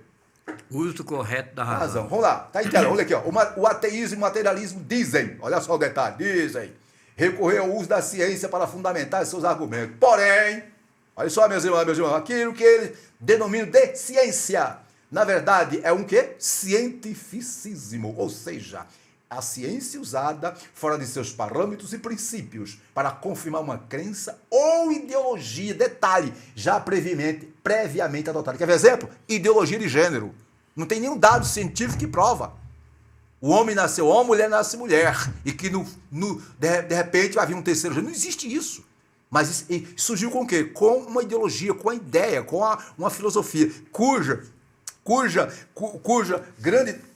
Uso correto da razão. Vamos lá, tá em tela, olha aqui, o ateísmo e o materialismo dizem, olha só o detalhe, dizem, recorrer ao uso da ciência para fundamentar seus argumentos. Porém, olha só, meus irmãos, aquilo que eles denominam de ciência, na verdade, é um quê? Cientificismo, ou seja, a ciência usada fora de seus parâmetros e princípios para confirmar uma crença ou ideologia, detalhe, já previamente adotada. Quer ver exemplo? Ideologia de gênero. Não tem nenhum dado científico que prova. O homem nasceu homem, a mulher nasce mulher. E que de repente vai vir um terceiro gênero. Não existe isso. Mas surgiu com o quê? Com uma ideologia, com a ideia, com uma filosofia, cuja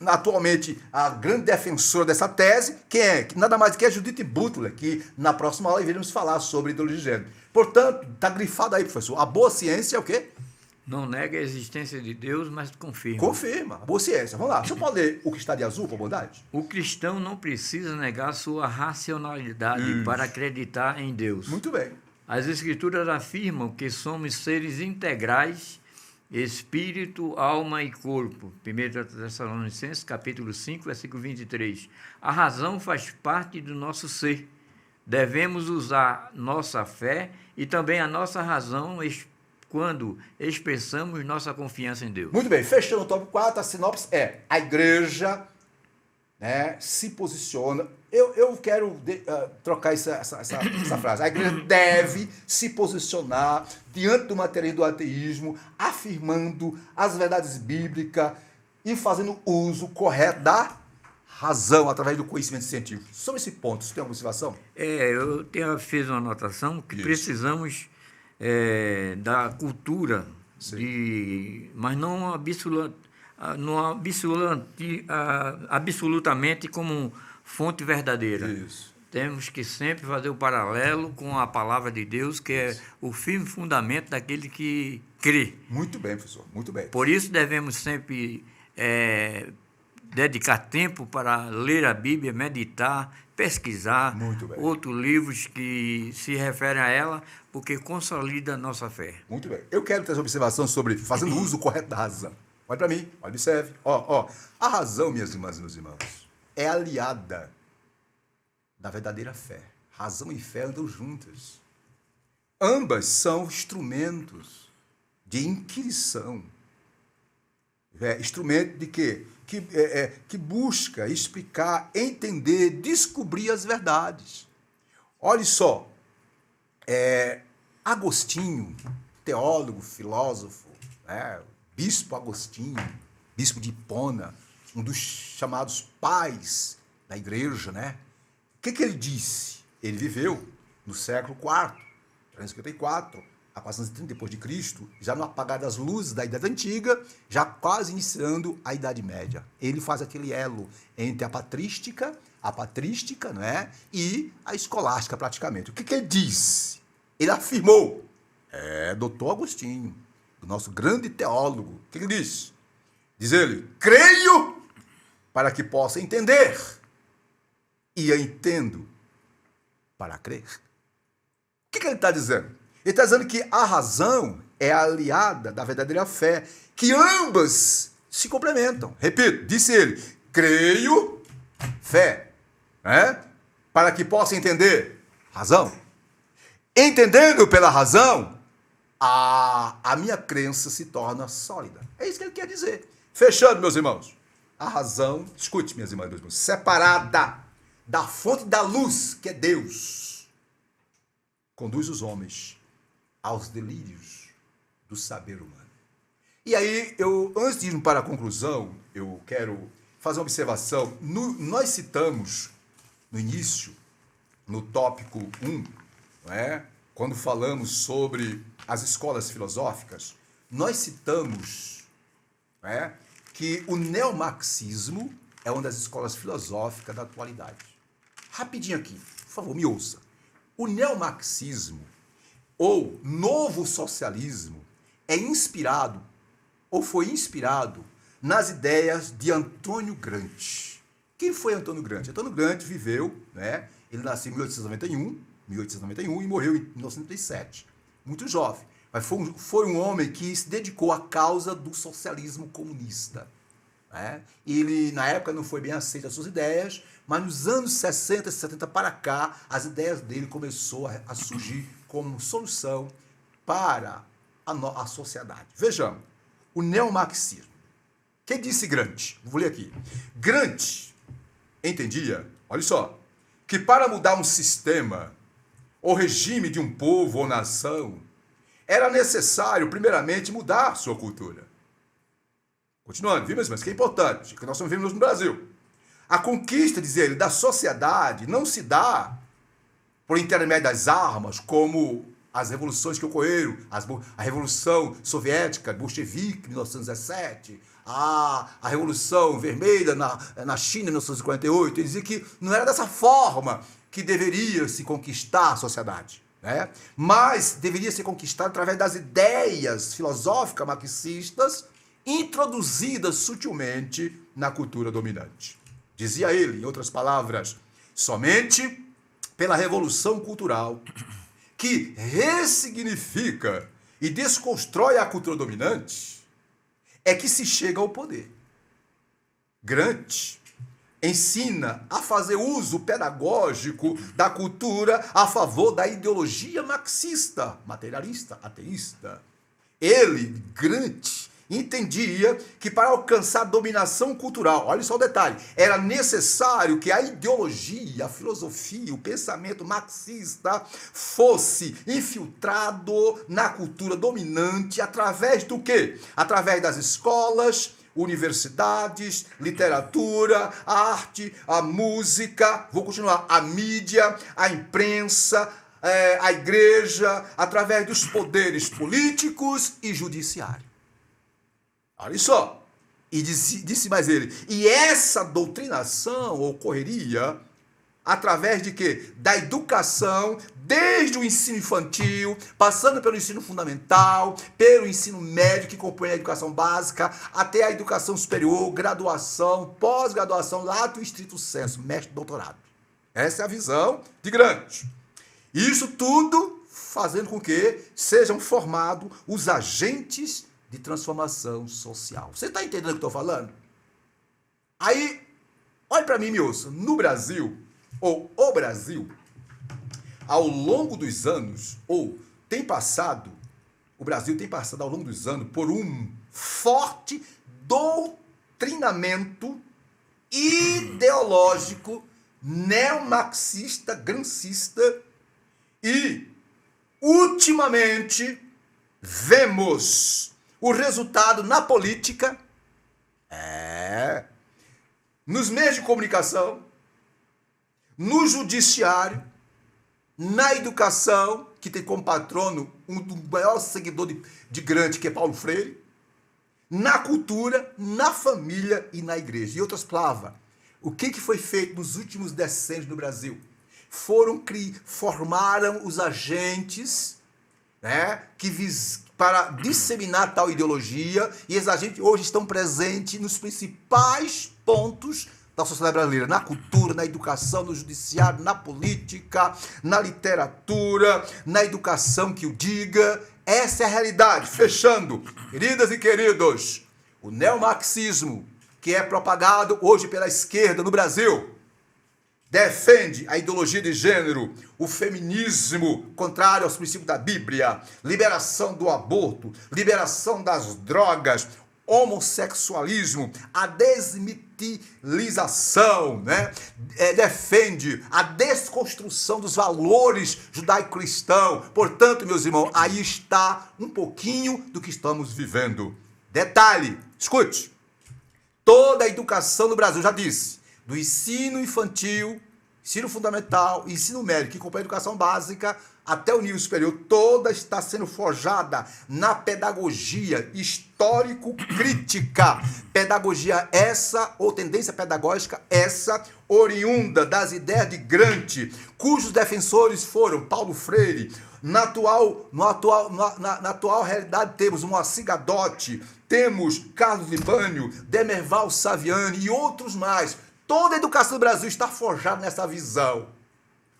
atualmente, a grande defensora dessa tese, quem é? Nada mais que é Judith Butler, que na próxima aula iremos falar sobre ideologia de gênero. Portanto, está grifado aí, professor. A boa ciência é o quê? Não nega a existência de Deus, mas confirma. Confirma. A boa ciência. Vamos lá. Deixa eu poder ler o que está de azul, por bondade? O cristão não precisa negar sua racionalidade para acreditar em Deus. Muito bem. As Escrituras afirmam que somos seres integrais, espírito, alma e corpo. 1 Tessalonicenses, capítulo 5, versículo 23. A razão faz parte do nosso ser. Devemos usar nossa fé e também a nossa razão quando expressamos nossa confiança em Deus. Muito bem. Fechando o tópico 4, a sinopse é: a igreja, né, se posiciona. Eu quero trocar essa frase. A igreja deve se posicionar diante do materialismo do ateísmo, afirmando as verdades bíblicas e fazendo uso correto da razão através do conhecimento científico. Sobre esse ponto, você tem alguma observação? Eu fiz uma anotação que precisamos da cultura, mas não absolutamente como fonte verdadeira. Isso. Temos que sempre fazer o paralelo com a palavra de Deus, que é o firme fundamento daquele que crê. Muito bem, professor. Muito bem. Por isso devemos sempre dedicar tempo para ler a Bíblia, meditar, pesquisar Muito bem. outros livros que se referem a ela, porque consolida a nossa fé. Muito bem. Eu quero ter essa observação sobre fazendo uso correto da razão. Olha para mim, observe. A razão, minhas irmãs e meus irmãos, é aliada da verdadeira fé. Razão e fé andam juntas. Ambas são instrumentos de inquisição. Instrumento de quê? Que busca explicar, entender, descobrir as verdades. Olhe só, Agostinho, teólogo, filósofo, bispo Agostinho, bispo de Hipona, um dos chamados pais da igreja, né? O que ele disse? Ele viveu no século IV, 354, a 430 depois de Cristo, já no apagar das luzes da Idade Antiga, já quase iniciando a Idade Média. Ele faz aquele elo entre a patrística, não é? E a escolástica, praticamente. O que ele disse? Ele afirmou, doutor Agostinho, o nosso grande teólogo. O que ele disse? Diz ele, creio para que possa entender, e eu entendo para crer. O que ele está dizendo? Ele está dizendo que a razão é aliada da verdadeira fé, que ambas se complementam. Repito, disse ele, creio, fé, para que possa entender, razão. Entendendo pela razão, a minha crença se torna sólida. É isso que ele quer dizer. Fechando, meus irmãos, a razão, escute, minhas irmãs e meus irmãos, separada da fonte da luz, que é Deus, conduz os homens aos delírios do saber humano. E aí, antes de ir para a conclusão, eu quero fazer uma observação. Nós citamos, no início, no tópico 1, quando falamos sobre as escolas filosóficas, nós citamos que o neomarxismo é uma das escolas filosóficas da atualidade. Rapidinho aqui, por favor, me ouça. O neomarxismo ou novo socialismo é inspirado, ou foi inspirado, nas ideias de Antônio Gramsci. Quem foi Antônio Gramsci? Antônio Gramsci viveu, ele nasceu em 1891 e morreu em 1937, muito jovem. Mas foi um homem que se dedicou à causa do socialismo comunista. Ele, na época, não foi bem aceito as suas ideias, mas nos anos 60 e 70 para cá, as ideias dele começaram a surgir como solução para a sociedade. Vejamos, o neomarxismo. Quem disse Gramsci? Vou ler aqui. Gramsci entendia, olha só, que para mudar um sistema ou regime de um povo ou nação, era necessário, primeiramente, mudar sua cultura. Continuando, viu, mas que é importante, que nós estamos vivendo no Brasil. A conquista, diz ele, da sociedade não se dá por intermédio das armas, como as revoluções que ocorreram, a Revolução Soviética, bolchevique, 1917, a Revolução Vermelha na China, em 1948. Ele dizia que não era dessa forma que deveria se conquistar a sociedade, mas deveria ser conquistada através das ideias filosóficas marxistas introduzidas sutilmente na cultura dominante. Dizia ele, em outras palavras, somente pela revolução cultural, que ressignifica e desconstrói a cultura dominante, é que se chega ao poder. Gramsci ensina a fazer uso pedagógico da cultura a favor da ideologia marxista, materialista, ateísta. Ele, Gramsci, entendia que para alcançar a dominação cultural, olha só o detalhe, era necessário que a ideologia, a filosofia, o pensamento marxista fosse infiltrado na cultura dominante através do quê? Através das escolas, universidades, literatura, a arte, a música, vou continuar, a mídia, a imprensa, a igreja, através dos poderes políticos e judiciários. Olha só, e disse mais ele, e essa doutrinação ocorreria através de quê? Da educação, desde o ensino infantil, passando pelo ensino fundamental, pelo ensino médio, que compõe a educação básica, até a educação superior, graduação, pós-graduação, lato e estrito sensu, mestre, doutorado. Essa é a visão de Grant. Isso tudo fazendo com que sejam formados os agentes de transformação social. Você está entendendo o que eu estou falando? Aí, olha para mim, me ouça. No Brasil, ou o Brasil, ao longo dos anos, o Brasil tem passado ao longo dos anos por um forte doutrinamento ideológico neomarxista, grancista, e ultimamente vemos o resultado na política, nos meios de comunicação, no judiciário, na educação, que tem como patrono um do maior seguidor de Grant, que é Paulo Freire, na cultura, na família e na igreja. Em outras palavras, o que foi feito nos últimos decênios no Brasil? Formaram os agentes, né, para disseminar tal ideologia, e esses agentes hoje estão presentes nos principais pontos da sociedade brasileira, na cultura, na educação, no judiciário, na política, na literatura, na educação que o diga. Essa é a realidade. Fechando, queridas e queridos, o neomarxismo, que é propagado hoje pela esquerda no Brasil, defende a ideologia de gênero, o feminismo contrário aos princípios da Bíblia, liberação do aborto, liberação das drogas, homossexualismo, a desmitilização, né? Defende a desconstrução dos valores judaico-cristãos. Portanto, meus irmãos, aí está um pouquinho do que estamos vivendo. Detalhe, escute, toda a educação no Brasil, já disse, do ensino infantil, ensino fundamental, ensino médio, que compõe a educação básica, até o nível superior, toda está sendo forjada na pedagogia histórico-crítica. Pedagogia essa, ou tendência pedagógica essa, oriunda das ideias de Grant, cujos defensores foram Paulo Freire. Na atual realidade temos Moacir Gadotti, temos Carlos Libânio, Demerval Saviani e outros mais. Toda a educação do Brasil está forjada nessa visão.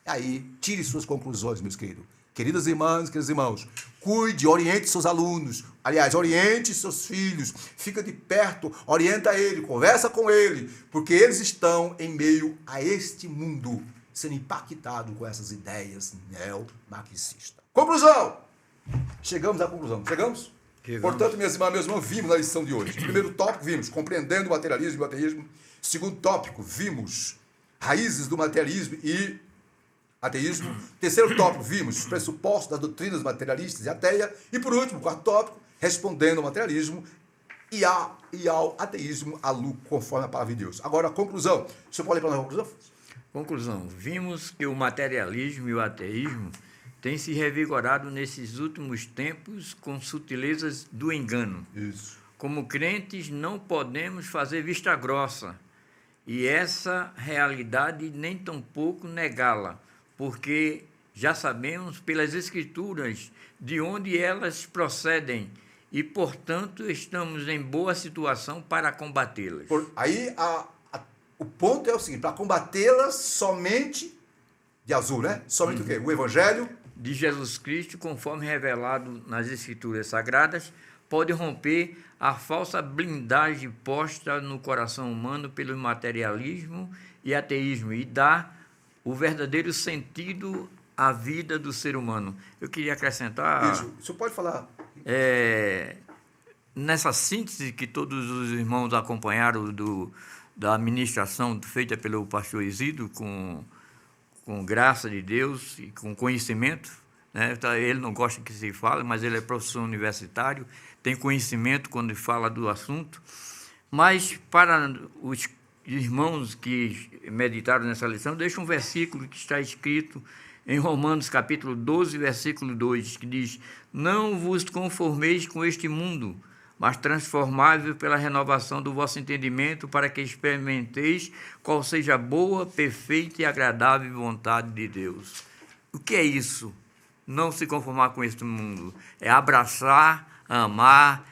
Aí, tire suas conclusões, meus queridos. Queridas irmãs, queridos irmãos, cuide, oriente seus alunos. Aliás, oriente seus filhos. Fica de perto, orienta ele, conversa com ele, porque eles estão em meio a este mundo, sendo impactados com essas ideias neomarxistas. Conclusão! Chegamos à conclusão. Chegamos? Portanto, minhas irmãs, meus irmãos, vimos na lição de hoje. Primeiro tópico, vimos compreendendo o materialismo e o ateísmo. Segundo tópico, vimos raízes do materialismo e ateísmo. Terceiro tópico, vimos os pressupostos das doutrinas materialistas e ateia. E por último, quarto tópico, respondendo ao materialismo e ao ateísmo, à luz, conforme a palavra de Deus. Agora, a conclusão. O senhor pode ler para nós a conclusão? Conclusão. Vimos que o materialismo e o ateísmo têm se revigorado nesses últimos tempos com sutilezas do engano. Isso. Como crentes, não podemos fazer vista grossa e essa realidade nem tampouco negá-la, porque já sabemos pelas Escrituras de onde elas procedem e, portanto, estamos em boa situação para combatê-las. Aí, o ponto é o seguinte, para combatê-las somente, de azul, né? Somente o quê? O Evangelho de Jesus Cristo, conforme revelado nas Escrituras Sagradas, pode romper a falsa blindagem posta no coração humano pelo materialismo e ateísmo e dar o verdadeiro sentido à vida do ser humano. Eu queria acrescentar... Isso, o senhor pode falar? Nessa síntese que todos os irmãos acompanharam da administração feita pelo pastor Isidro, com graça de Deus e com conhecimento, né? Ele não gosta que se fale, mas ele é professor universitário, tem conhecimento quando fala do assunto. Mas para os irmãos que meditaram nessa lição, deixa um versículo que está escrito em Romanos capítulo 12, versículo 2, que diz: não vos conformeis com este mundo, mas transformai-vos pela renovação do vosso entendimento, para que experimenteis qual seja a boa, perfeita e agradável vontade de Deus. O que é isso? Não se conformar com este mundo. É abraçar, amar,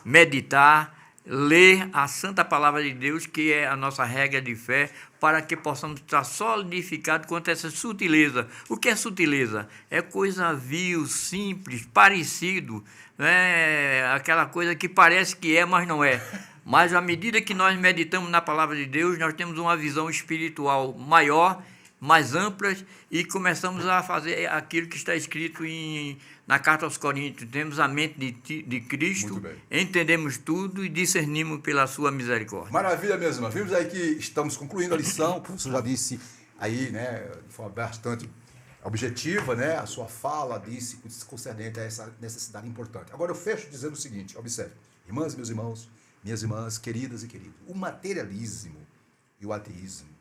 meditar, ler a santa palavra de Deus, que é a nossa regra de fé, para que possamos estar solidificados quanto a essa sutileza. O que é sutileza? É coisa vil, simples, parecido, né? Aquela coisa que parece que é, mas não é. Mas à medida que nós meditamos na palavra de Deus, nós temos uma visão espiritual maior, mais amplas, e começamos a fazer aquilo que está escrito na carta aos Coríntios. Temos a mente de Cristo, entendemos tudo e discernimos pela sua misericórdia. Maravilha mesmo. Vimos aí que estamos concluindo a lição, o professor já disse aí, né, de forma bastante objetiva, né, a sua fala disse concernente a essa necessidade importante. Agora eu fecho dizendo o seguinte, observe, irmãs e meus irmãos, minhas irmãs, queridas e queridos, o materialismo e o ateísmo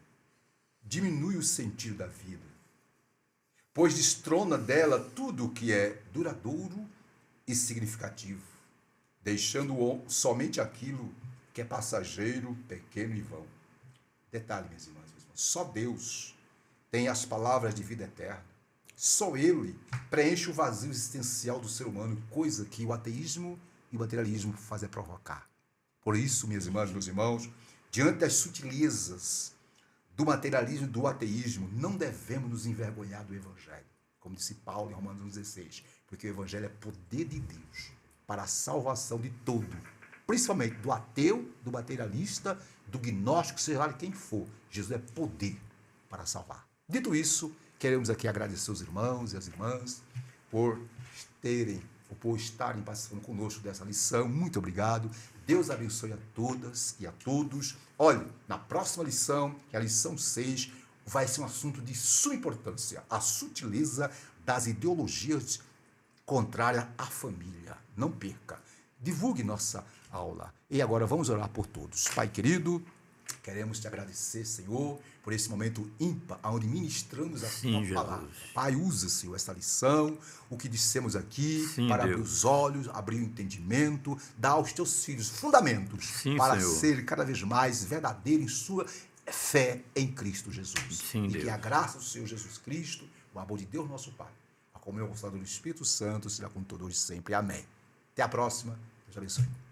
diminui o sentido da vida, pois destrona dela tudo o que é duradouro e significativo, deixando somente aquilo que é passageiro, pequeno e vão. Detalhe, minhas irmãs, só Deus tem as palavras de vida eterna. Só Ele preenche o vazio existencial do ser humano, coisa que o ateísmo e o materialismo fazem provocar. Por isso, minhas irmãs e meus irmãos, diante das sutilezas do materialismo e do ateísmo, não devemos nos envergonhar do Evangelho, como disse Paulo em Romanos 16, porque o Evangelho é poder de Deus para a salvação de todo, principalmente do ateu, do materialista, do gnóstico, seja lá quem for. Jesus é poder para salvar. Dito isso, queremos aqui agradecer os irmãos e as irmãs por estarem participando conosco dessa lição. Muito obrigado. Deus abençoe a todas e a todos. Olha, na próxima lição, que é a lição 6, vai ser um assunto de suma importância, a sutileza das ideologias contrárias à família. Não perca. Divulgue nossa aula. E agora vamos orar por todos. Pai querido, queremos te agradecer, Senhor, por esse momento ímpar, onde ministramos a tua palavra. Pai, usa, Senhor, essa lição, o que dissemos aqui, para abrir os olhos, abrir o entendimento, dar aos teus filhos fundamentos para serem cada vez mais verdadeiros em sua fé em Cristo Jesus. E que a graça do Senhor Jesus Cristo, o amor de Deus nosso Pai, a comunhão do Espírito Santo, seja com todos sempre. Amém. Até a próxima. Deus abençoe.